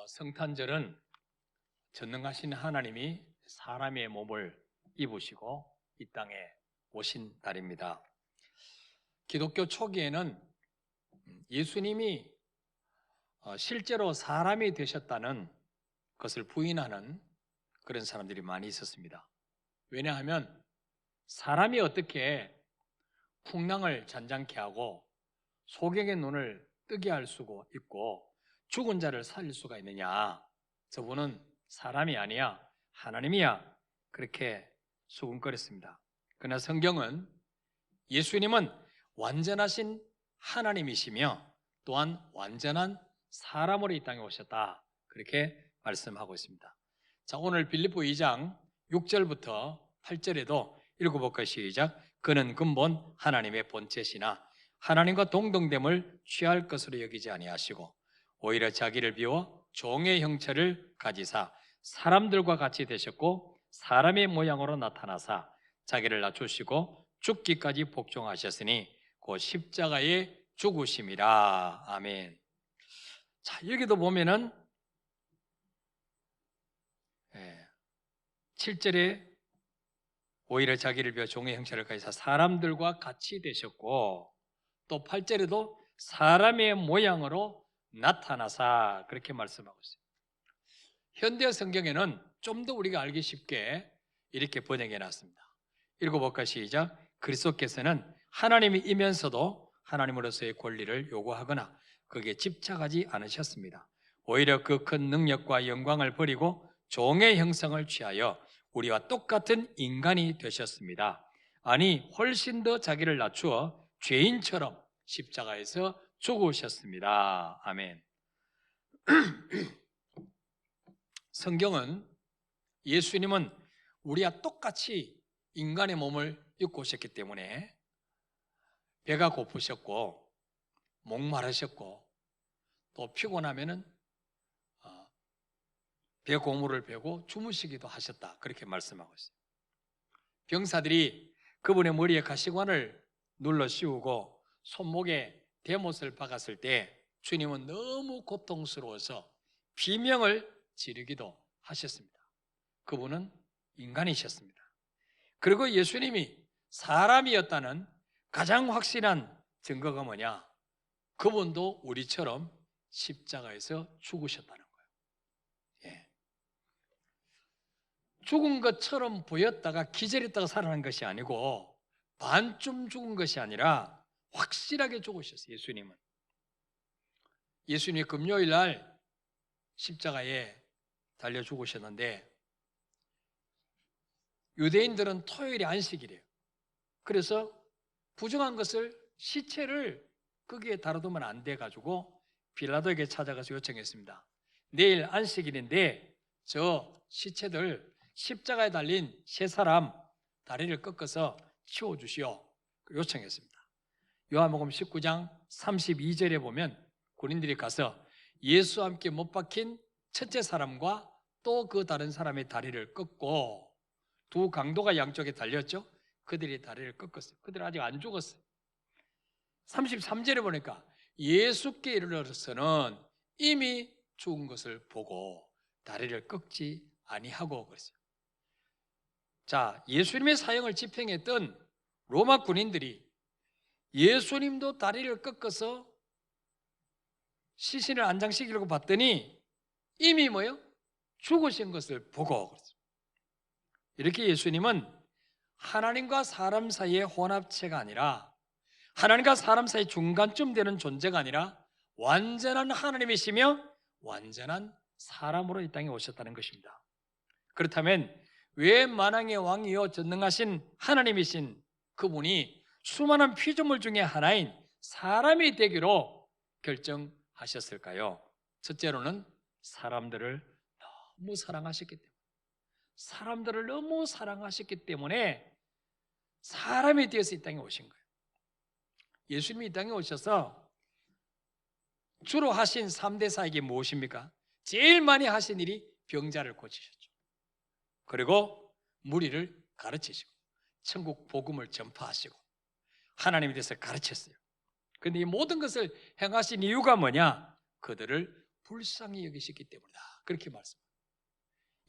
성탄절은 전능하신 하나님이 사람의 몸을 입으시고 이 땅에 오신 날입니다. 기독교 초기에는 예수님이 실제로 사람이 되셨다는 것을 부인하는 그런 사람들이 많이 있었습니다. 왜냐하면 사람이 어떻게 풍랑을 잔잔케 하고 소경의 눈을 뜨게 할 수가 있고 죽은 자를 살릴 수가 있느냐, 저분은 사람이 아니야 하나님이야, 그렇게 수군거렸습니다. 그러나 성경은 예수님은 완전하신 하나님이시며 또한 완전한 사람으로 이 땅에 오셨다, 그렇게 말씀하고 있습니다. 자, 오늘 빌립보 2장 6절부터 8절에도 읽어볼까요? 시작. 그는 근본 하나님의 본체시나 하나님과 동등됨을 취할 것으로 여기지 아니하시고 오히려 자기를 비워 종의 형체를 가지사 사람들과 같이 되셨고 사람의 모양으로 나타나사 자기를 낮추시고 죽기까지 복종하셨으니 곧 십자가에 죽으심이라. 아멘. 자, 여기도 보면은 7절에 오히려 자기를 비워 종의 형체를 가지사 사람들과 같이 되셨고, 또 8절에도 사람의 모양으로 나타나사, 그렇게 말씀하고 있어요. 현대 성경에는 좀 더 우리가 알기 쉽게 이렇게 번역해 놨습니다. 읽어볼까? 시작. 그리스도께서는 하나님이면서도 하나님으로서의 권리를 요구하거나 거기에 집착하지 않으셨습니다. 오히려 그 큰 능력과 영광을 버리고 종의 형상을 취하여 우리와 똑같은 인간이 되셨습니다. 아니, 훨씬 더 자기를 낮추어 죄인처럼 십자가에서 죽으셨습니다. 아멘. 성경은 예수님은 우리와 똑같이 인간의 몸을 입고 오셨기 때문에 배가 고프셨고 목마르셨고 또 피곤하면은 배 고무를 베고 주무시기도 하셨다, 그렇게 말씀하고 있어요. 병사들이 그분의 머리에 가시관을 눌러 씌우고 손목에 대못을 박았을 때 주님은 너무 고통스러워서 비명을 지르기도 하셨습니다. 그분은 인간이셨습니다. 그리고 예수님이 사람이었다는 가장 확실한 증거가 뭐냐? 그분도 우리처럼 십자가에서 죽으셨다는 거예요. 죽은 것처럼 보였다가 기절했다가 살아난 것이 아니고 반쯤 죽은 것이 아니라 확실하게 죽으셨어요. 예수님은. 예수님이 금요일 날 십자가에 달려 죽으셨는데 유대인들은 토요일이 안식이래요. 그래서 부정한 것을, 시체를 거기에 다뤄두면 안 돼가지고 빌라도에게 찾아가서 요청했습니다. 내일 안식일인데 저 시체들 십자가에 달린 세 사람 다리를 꺾어서 치워주시오, 요청했습니다. 요한복음 19장 32절에 보면 군인들이 가서 예수와 함께 못 박힌 첫째 사람과 또 그 다른 사람의 다리를 꺾고, 두 강도가 양쪽에 달렸죠. 그들이 다리를 꺾었어요. 그들은 아직 안 죽었어요. 33절에 보니까 예수께 이르러서는 이미 죽은 것을 보고 다리를 꺾지 아니하고 그랬어요. 자, 예수님의 사형을 집행했던 로마 군인들이 예수님도 다리를 꺾어서 시신을 안장시키려고 봤더니 이미 뭐요? 죽으신 것을 보고 그랬어요. 이렇게 예수님은 하나님과 사람 사이의 혼합체가 아니라, 하나님과 사람 사이 중간쯤 되는 존재가 아니라 완전한 하나님이시며 완전한 사람으로 이 땅에 오셨다는 것입니다. 그렇다면 왜 만왕의 왕이요 전능하신 하나님이신 그분이 수많은 피조물 중에 하나인 사람이 되기로 결정하셨을까요? 첫째로는 사람들을 너무 사랑하셨기 때문에, 사람들을 너무 사랑하셨기 때문에 사람이 되어서 이 땅에 오신 거예요. 예수님이 이 땅에 오셔서 주로 하신 3대 사역이 무엇입니까? 제일 많이 하신 일이 병자를 고치셨죠. 그리고 무리를 가르치시고 천국 복음을 전파하시고 하나님에 대해서 가르쳤어요. 그런데 이 모든 것을 행하신 이유가 뭐냐? 그들을 불쌍히 여기셨기 때문이다. 그렇게 말씀합니다.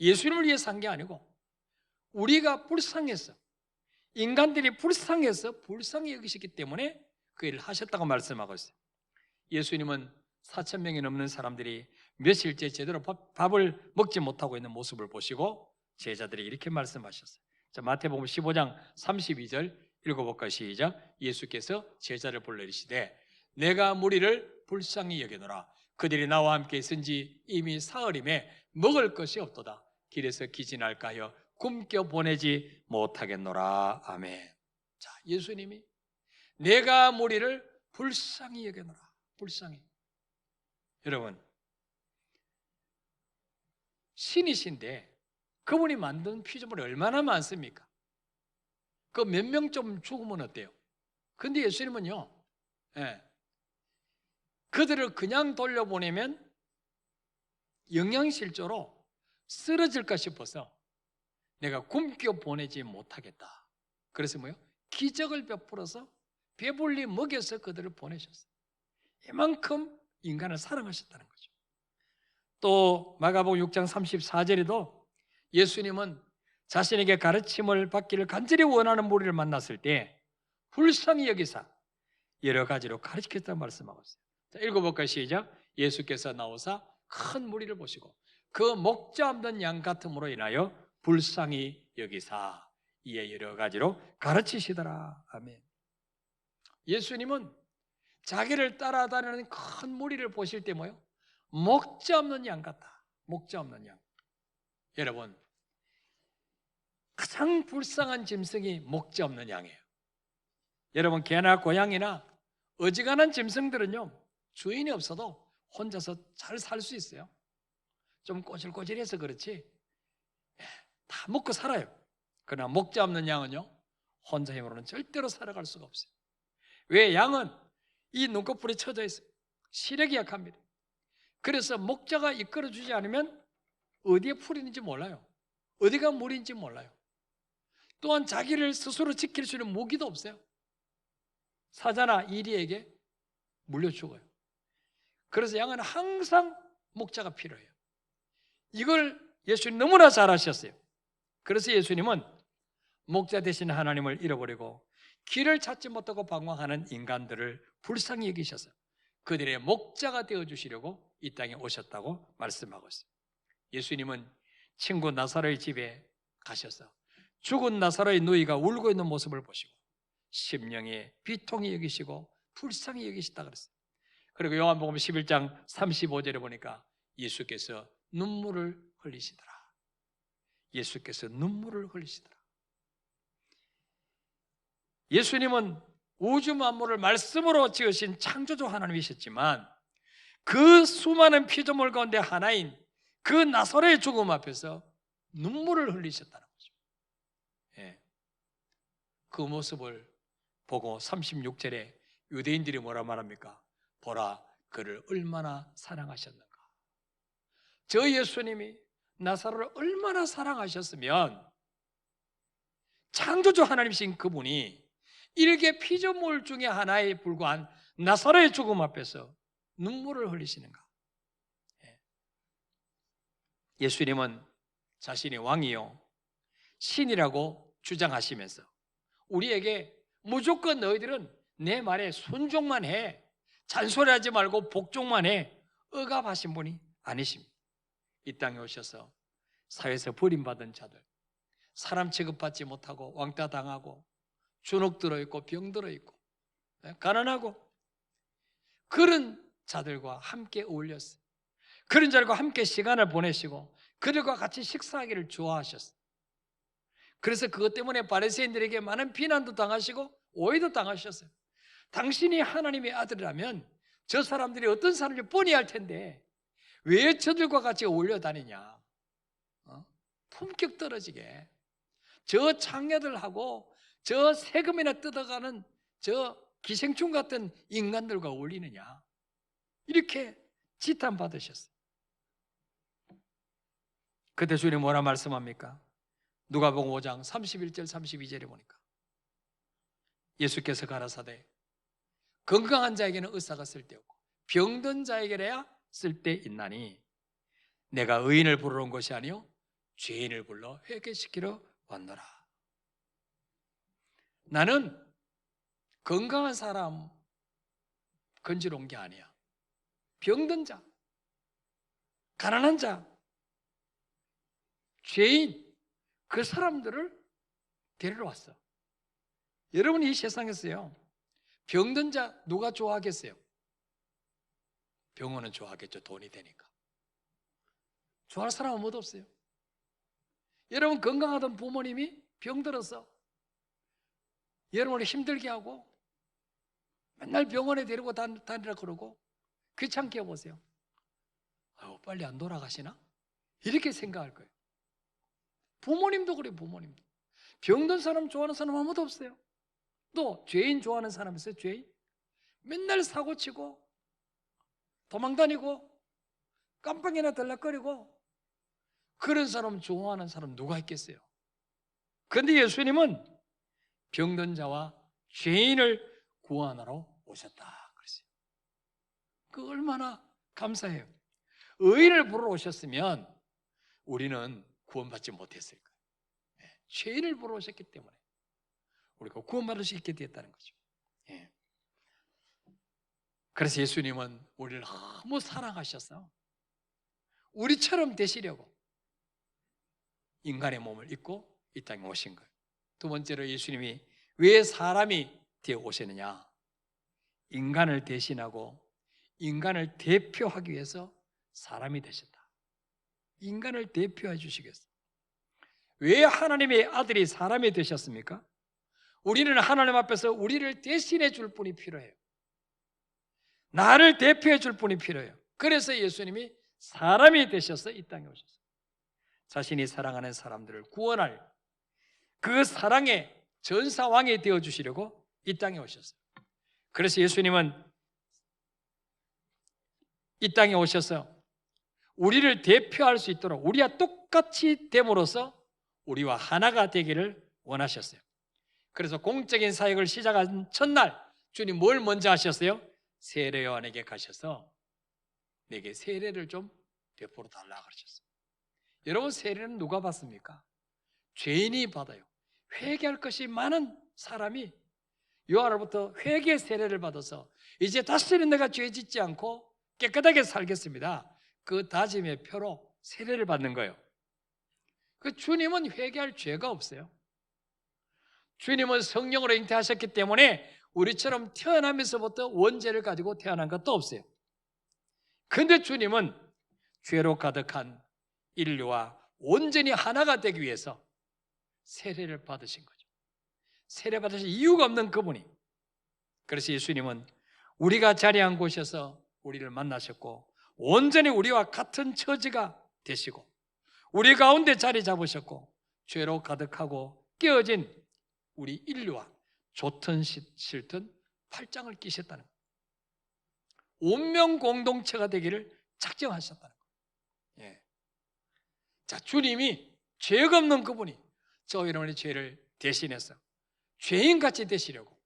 예수님을 위해서 한 게 아니고 우리가 불쌍해서, 인간들이 불쌍해서 불쌍히 여기셨기 때문에 그 일을 하셨다고 말씀하고 있어요. 예수님은 4,000명이 넘는 사람들이 며칠째 제대로 밥을 먹지 못하고 있는 모습을 보시고 제자들이 이렇게 말씀하셨어요. 자, 마태복음 15장 32절 읽어볼까요? 시작. 예수께서 제자를 불러 이르시되 내가 무리를 불쌍히 여기노라. 그들이 나와 함께 있은지 이미 사흘임에 먹을 것이 없도다. 길에서 기진할까 하여 굶겨 보내지 못하겠노라. 아멘. 자, 예수님이 내가 무리를 불쌍히 여기노라. 불쌍히. 여러분, 신이신데 그분이 만든 피조물이 얼마나 많습니까? 그 몇 명 좀 죽으면 어때요? 근데 예수님은요, 그들을 그냥 돌려보내면 영양실조로 쓰러질까 싶어서 내가 굶겨 보내지 못하겠다. 그래서 뭐요? 기적을 베풀어서 배불리 먹여서 그들을 보내셨어요. 이만큼 인간을 사랑하셨다는 거죠. 또 마가복음 6장 34절에도 예수님은 자신에게 가르침을 받기를 간절히 원하는 무리를 만났을 때 불쌍히 여기사 여러 가지로 가르치겠다고 말씀하고 있어요. 자, 읽어볼까요? 시작. 예수께서 나오사 큰 무리를 보시고 그 목자 없는 양 같음으로 인하여 불쌍히 여기사 이에 여러 가지로 가르치시더라. 아멘. 예수님은 자기를 따라다니는 큰 무리를 보실 때 뭐요? 목자 없는 양 같다. 목자 없는 양. 여러분, 가장 불쌍한 짐승이 목자 없는 양이에요. 여러분, 개나 고양이나 어지간한 짐승들은요, 주인이 없어도 혼자서 잘 살 수 있어요. 좀 꼬질꼬질해서 그렇지 다 먹고 살아요. 그러나 목자 없는 양은요, 혼자 힘으로는 절대로 살아갈 수가 없어요. 왜? 양은 이 눈꺼풀이 쳐져 있어요. 시력이 약합니다. 그래서 목자가 이끌어주지 않으면 어디에 풀이 있는지 몰라요. 어디가 물인지 몰라요. 또한 자기를 스스로 지킬 수 있는 무기도 없어요. 사자나 이리에게 물려 죽어요. 그래서 양은 항상 목자가 필요해요. 이걸 예수님 너무나 잘 아셨어요. 그래서 예수님은 목자 되신 하나님을 잃어버리고 길을 찾지 못하고 방황하는 인간들을 불쌍히 여기셔서 그들의 목자가 되어주시려고 이 땅에 오셨다고 말씀하고 있어요. 예수님은 친구 나사로의 집에 가셔서 죽은 나사로의 누이가 울고 있는 모습을 보시고 심령에 비통히 여기시고 불쌍히 여기시다 그랬어요. 그리고 요한복음 11장 35절에 보니까 예수께서 눈물을 흘리시더라. 예수께서 눈물을 흘리시더라. 예수님은 우주 만물을 말씀으로 지으신 창조주 하나님이셨지만 그 수많은 피조물 가운데 하나인 그 나사로의 죽음 앞에서 눈물을 흘리셨다는 거죠. 예. 그 모습을 보고 36절에 유대인들이 뭐라 말합니까? 보라, 그를 얼마나 사랑하셨는가. 저 예수님이 나사로를 얼마나 사랑하셨으면 창조주 하나님이신 그분이 일개 피조물 중에 하나에 불과한 나사로의 죽음 앞에서 눈물을 흘리시는가. 예수님은 자신이 왕이요 신이라고 주장하시면서 우리에게 무조건 너희들은 내 말에 순종만 해, 잔소리하지 말고 복종만 해, 억압하신 분이 아니십니다. 이 땅에 오셔서 사회에서 버림받은 자들, 사람 취급받지 못하고 왕따 당하고 주눅 들어있고 병 들어있고 가난하고 그런 자들과 함께 어울렸어요. 그런 자들과 함께 시간을 보내시고 그들과 같이 식사하기를 좋아하셨어요. 그래서 그것 때문에 바리새인들에게 많은 비난도 당하시고 오해도 당하셨어요. 당신이 하나님의 아들이라면 저 사람들이 어떤 사람인지 뻔히 알 텐데 왜 저들과 같이 어울려 다니냐. 품격 떨어지게 저 창녀들하고 저 세금이나 뜯어가는 저 기생충 같은 인간들과 어울리느냐, 이렇게 지탄받으셨어요. 그때 주님 뭐라 말씀합니까? 누가복음 5장 31절 32절에 보니까 예수께서 가라사대 건강한 자에게는 의사가 쓸데없고 병든 자에게야 쓸 때 있나니 내가 의인을 부르러 온 것이 아니요 죄인을 불러 회개시키러 왔노라. 나는 건강한 사람 건지러 온 게 아니야. 병든 자, 가난한 자, 죄인, 그 사람들을 데리러 왔어. 여러분이 이 세상에서요, 병든 자 누가 좋아하겠어요? 병원은 좋아하겠죠. 돈이 되니까. 좋아할 사람은 아무도 없어요. 여러분 건강하던 부모님이 병들어서 여러분을 힘들게 하고 맨날 병원에 데리고 다니라 그러고 귀찮게 해보세요. 아유, 빨리 안 돌아가시나? 이렇게 생각할 거예요. 부모님도 그래요. 부모님도. 병든 사람 좋아하는 사람 아무도 없어요. 또 죄인 좋아하는 사람 있어요? 죄인? 맨날 사고치고 도망다니고 깜빵이나 들락거리고 그런 사람 좋아하는 사람 누가 있겠어요? 그런데 예수님은 병든 자와 죄인을 구원하러 오셨다 그랬어요. 그 얼마나 감사해요. 의인을 부르러 오셨으면 우리는 구원받지 못했을 거예요. 죄인을 부르러 오셨기 때문에 우리가 구원받을 수 있게 되었다는 거죠. 그래서 예수님은 우리를 너무 사랑하셔서 우리처럼 되시려고 인간의 몸을 입고 이 땅에 오신 거예요. 두 번째로 예수님이 왜 사람이 되어 오셨느냐? 인간을 대신하고 인간을 대표하기 위해서 사람이 되셨다. 인간을 대표해 주시기 위해서. 왜 하나님의 아들이 사람이 되셨습니까? 우리는 하나님 앞에서 우리를 대신해 줄 분이 필요해요. 나를 대표해 줄 분이 필요해요. 그래서 예수님이 사람이 되셔서 이 땅에 오셨어요. 자신이 사랑하는 사람들을 구원할 그 사랑의 전사왕이 되어주시려고 이 땅에 오셨어요. 그래서 예수님은 이 땅에 오셔서 우리를 대표할 수 있도록 우리와 똑같이 됨으로써 우리와 하나가 되기를 원하셨어요. 그래서 공적인 사역을 시작한 첫날 주님 뭘 먼저 하셨어요? 세례 요한에게 가셔서 내게 세례를 좀 베풀어 달라 그러셨어요. 여러분 세례는 누가 받습니까? 죄인이 받아요. 회개할 것이 많은 사람이 요한으로부터 회개 세례를 받아서 이제 다시는 내가 죄 짓지 않고 깨끗하게 살겠습니다. 그 다짐의 표로 세례를 받는 거예요. 그 주님은 회개할 죄가 없어요. 주님은 성령으로 잉태하셨기 때문에 우리처럼 태어나면서부터 원죄를 가지고 태어난 것도 없어요. 그런데 주님은 죄로 가득한 인류와 온전히 하나가 되기 위해서 세례를 받으신 거죠. 세례 받으실 이유가 없는 그분이. 그래서 예수님은 우리가 자리한 곳에서 우리를 만나셨고 온전히 우리와 같은 처지가 되시고 우리 가운데 자리 잡으셨고 죄로 가득하고 깨어진 우리 인류와 좋든 싫든 팔짱을 끼셨다는 거예요. 운명 공동체가 되기를 작정하셨다는 거예요. 자, 주님이 죄가 없는 그분이 저 여러분의 죄를 대신해서 죄인같이 되시려고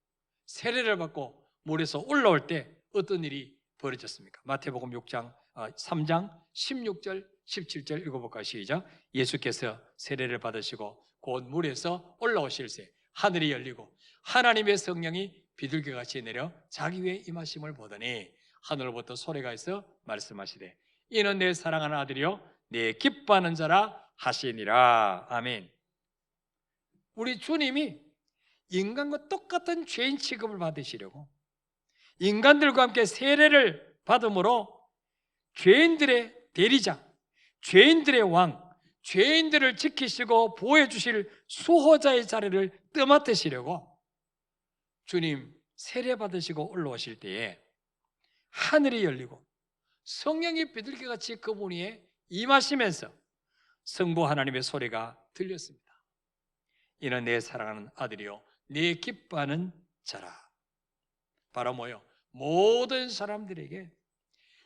세례를 받고 물에서 올라올 때 어떤 일이 벌어졌습니까? 마태복음 3장 16절 17절 읽어볼까요? 시작. 예수께서 세례를 받으시고 곧 물에서 올라오실새 하늘이 열리고 하나님의 성령이 비둘기같이 내려 자기 위에 임하심을 보더니 하늘로부터 소리가 있어 말씀하시되 이는 내 사랑하는 아들이요 내 기뻐하는 자라 하시니라. 아멘. 우리 주님이 인간과 똑같은 죄인 취급을 받으시려고 인간들과 함께 세례를 받음으로 죄인들의 대리자, 죄인들의 왕, 죄인들을 지키시고 보호해 주실 수호자의 자리를 떠맡으시려고 주님 세례 받으시고 올라오실 때에 하늘이 열리고 성령이 비둘기같이 그분 위에 임하시면서 성부 하나님의 소리가 들렸습니다. 이는 내 사랑하는 아들이요 내 기뻐하는 자라. 바로 뭐요? 모든 사람들에게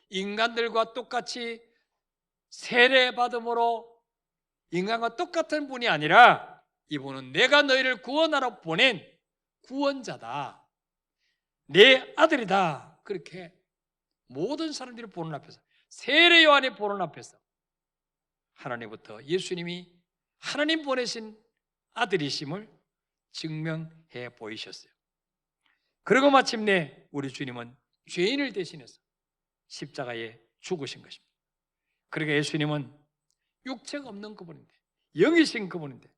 인간들과 똑같이 세례받음으로 인간과 똑같은 분이 아니라 이분은 내가 너희를 구원하러 보낸 구원자다. 내 아들이다. 그렇게 모든 사람들이 보는 앞에서 세례 요한의 보는 앞에서 하나님부터 예수님이 하나님 보내신 아들이심을 증명해 보이셨어요. 그리고 마침내 우리 주님은 죄인을 대신해서 십자가에 죽으신 것입니다. 그러니까 예수님은 육체가 없는 그분인데, 영이신 그분인데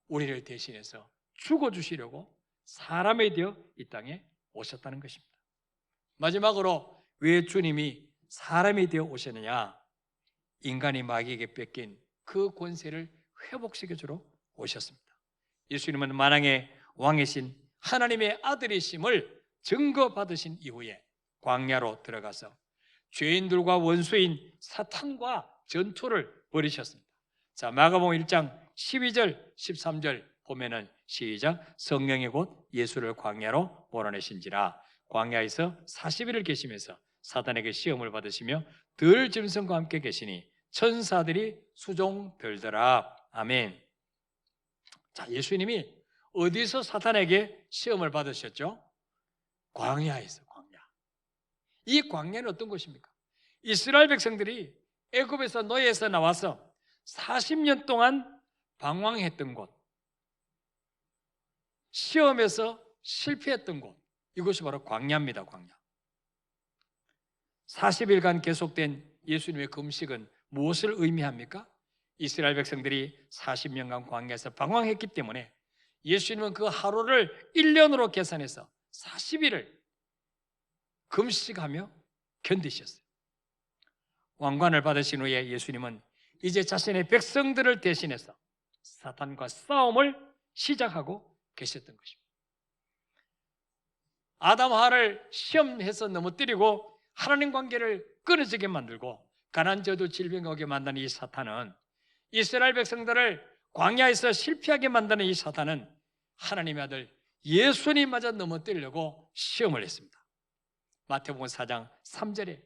우리를 대신해서 죽어주시려고 사람이 되어 이 땅에 오셨다는 것입니다. 마지막으로 왜 주님이 사람이 되어 오셨느냐? 인간이 마귀에게 뺏긴 그 권세를 회복시켜주러 오셨습니다. 예수님은 만왕의 왕이신 하나님의 아들이심을 증거받으신 이후에 광야로 들어가서 죄인들과 원수인 사탄과 전투를 벌이셨습니다. 자, 마가복음 1장 12절 13절 보면은 시작, 성령이 곧 예수를 광야로 몰아내신지라 광야에서 40일을 계시면서 사탄에게 시험을 받으시며 들 짐승과 함께 계시니 천사들이 수종들더라. 아멘. 자, 예수님이 어디서 사탄에게 시험을 받으셨죠? 광야에서. 광야. 이 광야는 어떤 곳입니까? 이스라엘 백성들이 애굽에서 노예에서 나와서 40년 동안 방황했던 곳, 시험에서 실패했던 곳, 이것이 바로 광야입니다. 광야. 40일간 계속된 예수님의 금식은 무엇을 의미합니까? 이스라엘 백성들이 40년간 광야에서 방황했기 때문에 예수님은 그 하루를 1년으로 계산해서 40일을 금식하며 견디셨어요. 왕관을 받으신 후에 예수님은 이제 자신의 백성들을 대신해서 사탄과 싸움을 시작하고 계셨던 것입니다. 아담 하와를 시험해서 넘어뜨리고 하나님 관계를 끊어지게 만들고 가난 저도 질병 오게 만드는 이 사탄은, 이스라엘 백성들을 광야에서 실패하게 만드는 이 사탄은 하나님의 아들 예수님마저 넘어뜨리려고 시험을 했습니다. 마태복음 4장 3절에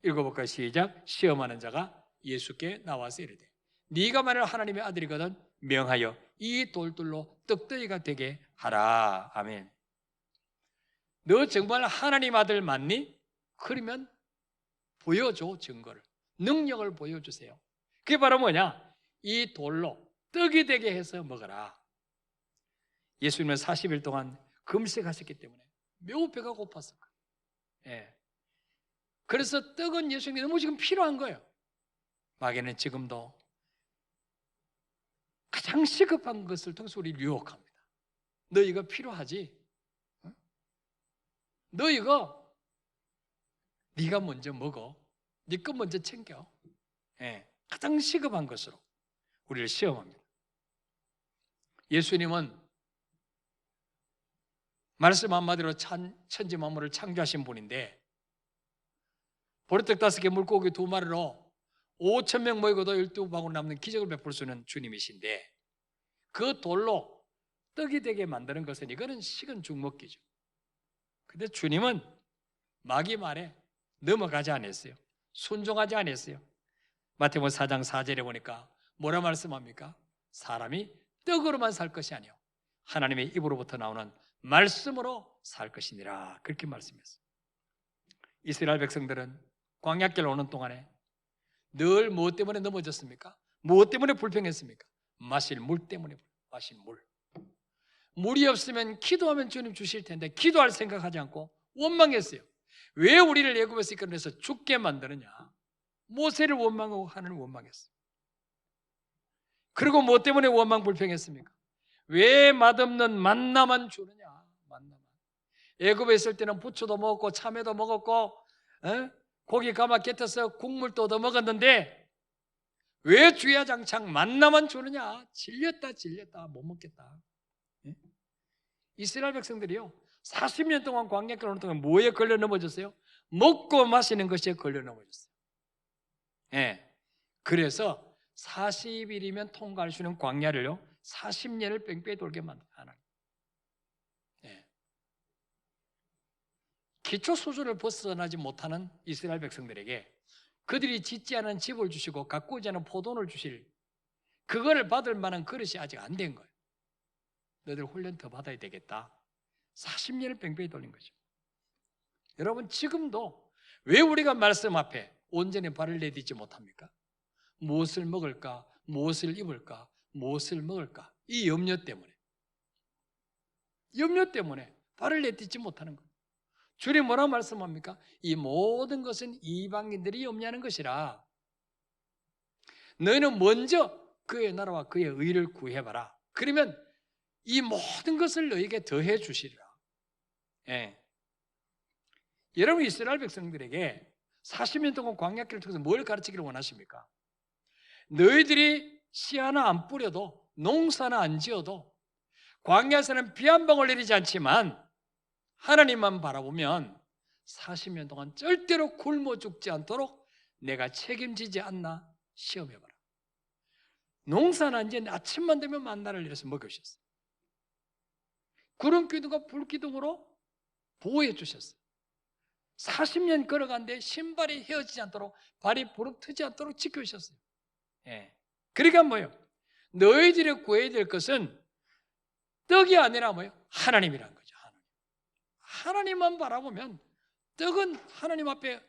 읽어볼까요? 시작. 시험하는 자가 예수께 나와서 이르되 네가 만일 하나님의 아들이거든 명하여 이 돌들로 떡더기가 되게 하라. 아멘. 너 정말 하나님 아들 맞니? 그러면 보여줘. 증거를, 능력을 보여주세요. 그게 바로 뭐냐? 이 돌로 떡이 되게 해서 먹어라. 예수님은 40일 동안 금식하셨기 때문에 매우 배가 고팠을 거예요. 예. 그래서 떡은 예수님이 너무 지금 필요한 거예요. 마귀는 지금도 가장 시급한 것을 통해서 우리를 유혹합니다. 너 이거 필요하지? 너 이거 네가 먼저 먹어. 네 거 먼저 챙겨. 예. 가장 시급한 것으로 우리를 시험합니다. 예수님은 말씀 한마디로 천지 만물을 창조하신 분인데 보리떡 5개 물고기 2마리로 5,000명 모이고도 12바구니 남는 기적을 베풀 수 있는 주님이신데 그 돌로 떡이 되게 만드는 것은 이거는 식은 죽 먹기죠. 근데 주님은 마귀 말에 넘어가지 않았어요. 순종하지 않았어요. 마태복음 4장 4절에 보니까 뭐라 말씀합니까? 사람이 떡으로만 살 것이 아니요 하나님의 입으로부터 나오는 말씀으로 살 것이니라. 그렇게 말씀했어요. 이스라엘 백성들은 광야길 오는 동안에 늘 무엇 때문에 넘어졌습니까? 무엇 때문에 불평했습니까? 마실 물 때문에. 마실 물. 물이 없으면 기도하면 주님 주실 텐데 기도할 생각하지 않고 원망했어요. 왜 우리를 애굽에서 이끌어내서 죽게 만드느냐? 모세를 원망하고 하나님을 원망했어요. 그리고 무엇 때문에 원망 불평했습니까? 왜 맛없는 만나만 주느냐? 만나만. 애굽에 있을 때는 부추도 먹었고 참외도 먹었고 고기 가마 곁에서 국물도 얻어 먹었는데 왜 주야장창 만나만 주느냐? 질렸다 못 먹겠다. 이스라엘 백성들이요 40년 동안 광야길 오는 동안 뭐에 걸려 넘어졌어요? 먹고 마시는 것에 걸려 넘어졌어요. 그래서 40일이면 통과할 수 있는 광야를요 40년을 뺑뺑이 돌게 만든 하나님. 기초 수준을 벗어나지 못하는 이스라엘 백성들에게 그들이 짓지 않은 집을 주시고 가꾸지 않은 포도를 주실 그거를 받을 만한 그릇이 아직 안 된 거예요. 너희들 훈련 더 받아야 되겠다. 40년을 뺑뺑이 돌린 거죠. 여러분 지금도 왜 우리가 말씀 앞에 온전히 발을 내딛지 못합니까? 무엇을 먹을까? 무엇을 입을까? 무엇을 먹을까? 이 염려 때문에 발을 내딛지 못하는 거예요. 주님 뭐라고 말씀합니까? 이 모든 것은 이방인들이 염려하는 것이라 너희는 먼저 그의 나라와 그의 의를 구해봐라. 그러면 이 모든 것을 너희에게 더해 주시리라. 예. 여러분 이스라엘 백성들에게 40년 동안 광야길을 통해서 뭘 가르치기를 원하십니까? 너희들이 씨 하나 안 뿌려도 농사나 안 지어도 광야에서는 비 한 방울 내리지 않지만 하나님만 바라보면 40년 동안 절대로 굶어 죽지 않도록 내가 책임지지 않나 시험해봐라. 농사는 이제 아침만 되면 만나를 내려서 먹으셨어요. 구름 기둥과 불 기둥으로 보호해 주셨어요. 40년 걸어간데 신발이 헤어지지 않도록 발이 부릅 트지 않도록 지켜주셨어요. 예. 그러니까 뭐예요? 너희들이 구해야 될 것은 떡이 아니라 뭐예요? 하나님이란 거죠. 하나님만 바라보면 떡은 하나님 앞에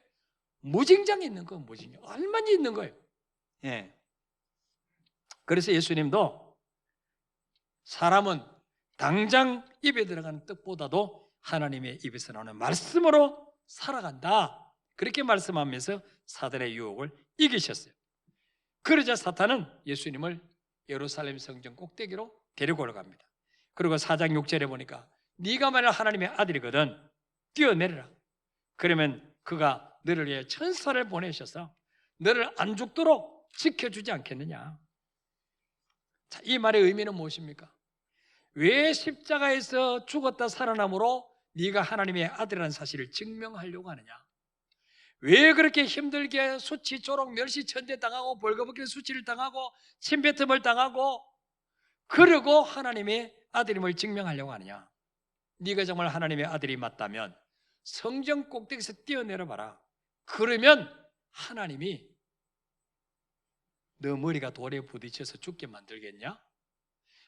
무징장이 있는 거예요. 무징장. 얼마나 있는 거예요. 예. 그래서 예수님도 사람은 당장 입에 들어가는 떡보다도 하나님의 입에서 나오는 말씀으로 살아간다. 그렇게 말씀하면서 사단의 유혹을 이기셨어요. 그러자 사탄은 예수님을 예루살렘 성전 꼭대기로 데리고 올라갑니다. 그리고 4장 6절에 보니까 네가 만약 하나님의 아들이거든 뛰어내려라. 그러면 그가 너를 위해 천사를 보내셔서 너를 안 죽도록 지켜주지 않겠느냐. 자, 이 말의 의미는 무엇입니까? 왜 십자가에서 죽었다 살아남으로 네가 하나님의 아들이라는 사실을 증명하려고 하느냐? 왜 그렇게 힘들게 수치, 조롱, 멸시, 천대 당하고 벌거벗겨 수치를 당하고 침뱉음을 당하고 그러고 하나님의 아들임을 증명하려고 하느냐? 네가 정말 하나님의 아들이 맞다면 성전 꼭대기에서 뛰어내려 봐라. 그러면 하나님이 너 머리가 돌에 부딪혀서 죽게 만들겠냐?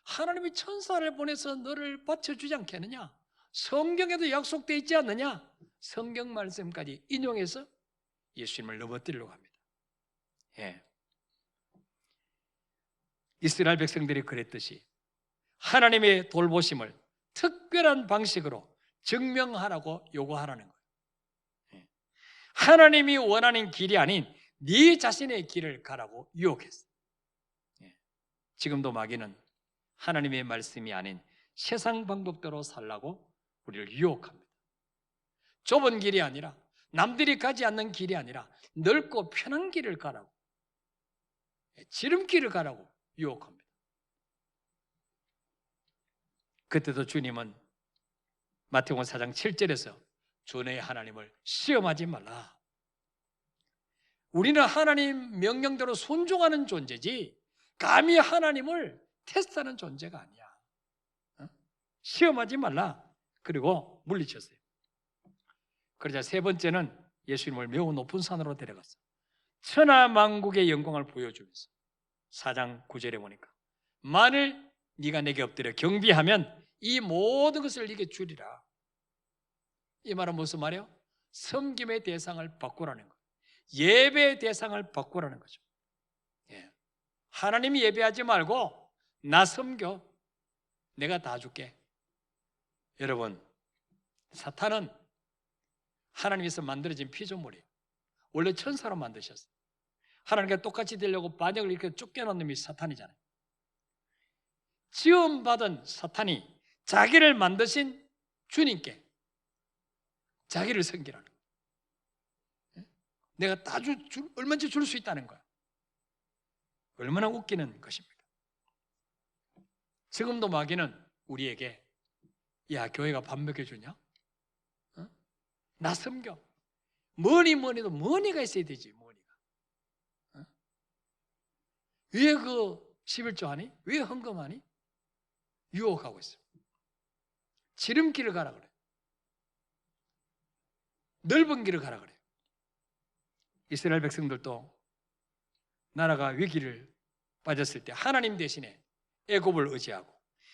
하나님이 천사를 보내서 너를 받쳐주지 않겠느냐? 성경에도 약속되어 있지 않느냐? 성경 말씀까지 인용해서 예수님을 넘어뜨리려고 합니다. 예. 이스라엘 백성들이 그랬듯이 하나님의 돌보심을 특별한 방식으로 증명하라고 요구하라는 거예요. 예. 하나님이 원하는 길이 아닌 네 자신의 길을 가라고 유혹했어요. 예. 지금도 마귀는 하나님의 말씀이 아닌 세상 방법대로 살라고 우리를 유혹합니다. 좁은 길이 아니라 남들이 가지 않는 길이 아니라 넓고 편한 길을 가라고, 지름길을 가라고 유혹합니다. 그때도 주님은 마태복음 4장 7절에서 주의 하나님을 시험하지 말라. 우리는 하나님 명령대로 순종하는 존재지 감히 하나님을 테스트하는 존재가 아니야. 시험하지 말라. 그리고 물리쳤어요. 그러자 세 번째는 예수님을 매우 높은 산으로 데려갔어. 천하만국의 영광을 보여주면서 4장 9절에 보니까 만일 네가 내게 엎드려 경비하면 이 모든 것을 네게 주리라. 이 말은 무슨 말이에요? 섬김의 대상을 바꾸라는 거예요. 예배의 대상을 바꾸라는 거죠. 예. 하나님이 예배하지 말고 나 섬겨. 내가 다 줄게. 여러분, 사탄은 하나님께서 만들어진 피조물이에요. 원래 천사로 만드셨어요. 하나님과 똑같이 되려고 반역을 이렇게 쫓겨난 놈이 사탄이잖아요. 지원받은 사탄이 자기를 만드신 주님께 자기를 섬기라는 거예요. 내가 다 얼마든지 줄 수 있다는 거야. 얼마나 웃기는 것입니까? 지금도 마귀는 우리에게 야, 교회가 밥 먹여주냐? 나 섬겨. 뭐니도 머니가 있어야 되지. 머니가. 왜 그 11조 하니? 왜 헌금하니? 유혹하고 있어요. 지름길을 가라 그래. 넓은 길을 가라 그래. 이스라엘 백성들도 나라가 위기를 빠졌을 때 하나님 대신에 애굽을 의지하고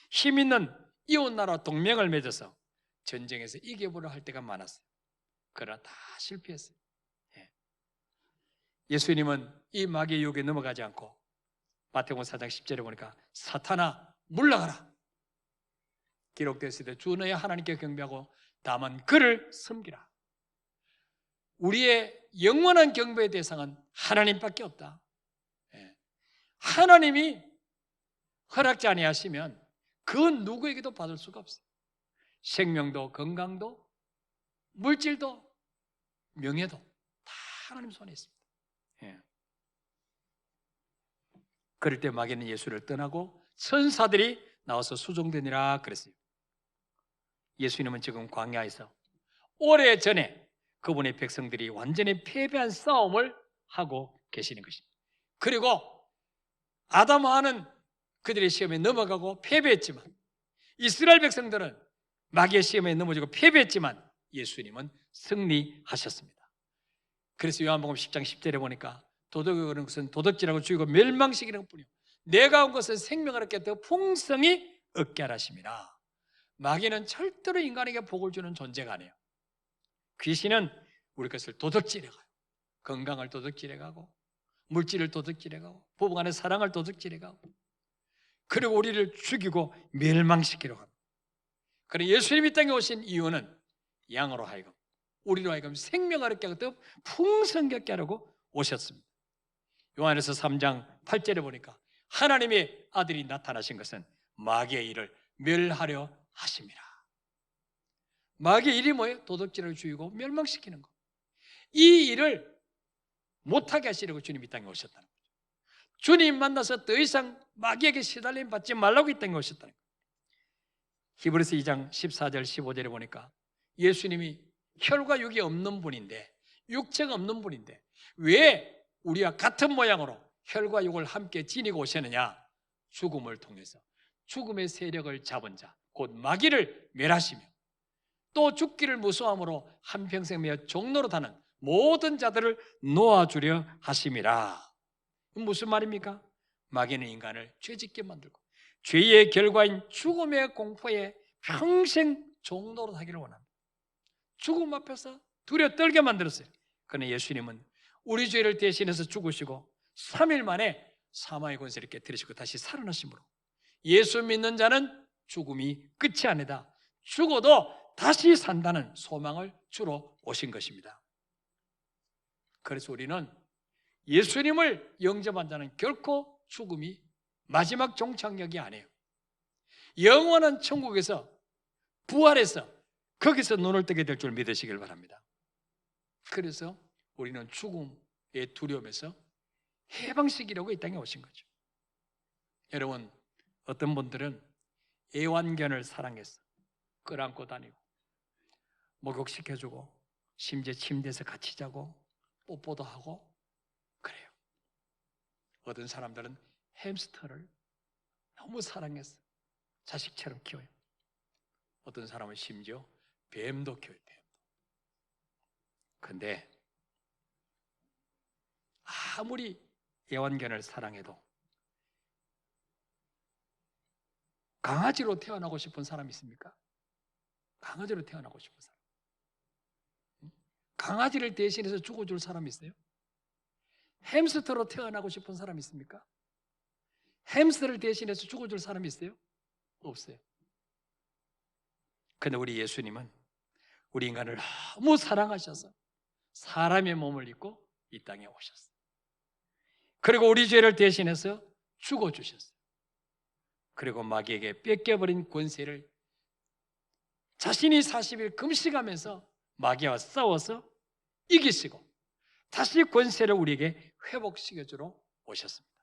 힘 있는 이웃 나라와 동맹을 맺어서 전쟁에서 이겨보려 할 때가 많았어요. 그러나 다 실패했어요. 예. 예수님은 이 마귀의 유혹에 넘어가지 않고 마태복음 4장 10절에 보니까 사탄아 물러가라 기록되어 있을 때 주 너의 하나님께 경배하고 다만 그를 섬기라. 우리의 영원한 경배의 대상은 하나님밖에 없다. 하나님이 허락지 아니하시면 그 누구에게도 받을 수가 없어요. 생명도 건강도 물질도 명예도 다 하나님 손에 있습니다. 그럴 때 마귀는 예수를 떠나고 천사들이 나와서 수종되니라 그랬어요. 예수님은 지금 광야에서 오래전에 그분의 백성들이 완전히 패배한 싸움을 하고 계시는 것입니다. 그리고 아담하는 그들의 시험에 넘어가고 패배했지만 이스라엘 백성들은 마귀의 시험에 넘어지고 패배했지만 예수님은 승리하셨습니다. 그래서 요한복음 10장 10절에 보니까 도덕이 오는 것은 도덕질하고 죽이고 멸망시키는 뿐이요 내가 온 것은 생명을 얻게 더 풍성히 얻게 하라심이라. 마귀는 절대로 인간에게 복을 주는 존재가 아니에요. 귀신은 우리 것을 도둑질해가요. 건강을 도둑질해가고 물질을 도둑질해가고 부부간의 사랑을 도둑질해가고 그리고 우리를 죽이고 멸망시키려고 합니다. 그런데 예수님이 땅에 오신 이유는 양으로 하여금 우리로 하여금 생명을 얻게 하고 더 풍성하게 하려고 오셨습니다. 요한에서 3장 8절에 보니까 하나님의 아들이 나타나신 것은 마귀의 일을 멸하려 하심이라. 마귀의 일이 뭐예요? 도둑질을 죽이고 멸망시키는 것. 이 일을 못하게 하시려고 주님이 땅에 오셨다는 거죠. 주님 만나서 더 이상 마귀에게 시달림 받지 말라고 이 땅에 오셨다는 거예요. 히브리서 2장 14절 15절에 보니까 예수님이 혈과 육이 없는 분인데 육체가 없는 분인데 왜 우리와 같은 모양으로 혈과 육을 함께 지니고 오셨느냐? 죽음을 통해서 죽음의 세력을 잡은 자 곧 마귀를 멸하시며 또 죽기를 무서워함으로 한평생 매어 종로로 타는 모든 자들을 놓아주려 하심이라. 무슨 말입니까? 마귀는 인간을 죄짓게 만들고 죄의 결과인 죽음의 공포에 평생 종로로 타기를 원합니다. 죽음 앞에서 두려워 떨게 만들었어요. 그러나 예수님은 우리 죄를 대신해서 죽으시고 3일 만에 사망의 권세를 깨뜨리시고 다시 살아나심으로 예수 믿는 자는 죽음이 끝이 아니다. 죽어도 다시 산다는 소망을 주러 오신 것입니다. 그래서 우리는 예수님을 영접한 자는 결코 죽음이 마지막 종착역이 아니에요. 영원한 천국에서 부활해서 거기서 눈을 뜨게 될 줄 믿으시길 바랍니다. 그래서 우리는 죽음의 두려움에서 해방시키려고 이 땅에 오신 거죠. 여러분, 어떤 분들은 애완견을 사랑해서 끌안고 다니고 목욕시켜주고 심지어 침대에서 같이 자고 뽀뽀도 하고 그래요. 어떤 사람들은 햄스터를 너무 사랑해서 자식처럼 키워요. 어떤 사람은 심지어 뱀도 키워요. 그런데 아무리 애완견을 사랑해도 강아지로 태어나고 싶은 사람 있습니까? 강아지로 태어나고 싶은 사람. 강아지를 대신해서 죽어줄 사람 있어요? 햄스터로 태어나고 싶은 사람 있습니까? 햄스터를 대신해서 죽어줄 사람 있어요? 없어요. 그런데 우리 예수님은 우리 인간을 너무 사랑하셔서 사람의 몸을 입고 이 땅에 오셨어요. 그리고 우리 죄를 대신해서 죽어주셨어요. 그리고 마귀에게 뺏겨버린 권세를 자신이 40일 금식하면서 마귀와 싸워서 이기시고 다시 권세를 우리에게 회복시켜주러 오셨습니다.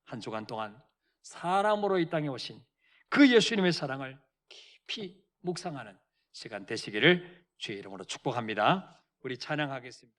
한 주간 동안 사람으로 이 땅에 오신 그 예수님의 사랑을 깊이 묵상하는 시간 되시기를 주의 이름으로 축복합니다. 우리 찬양하겠습니다.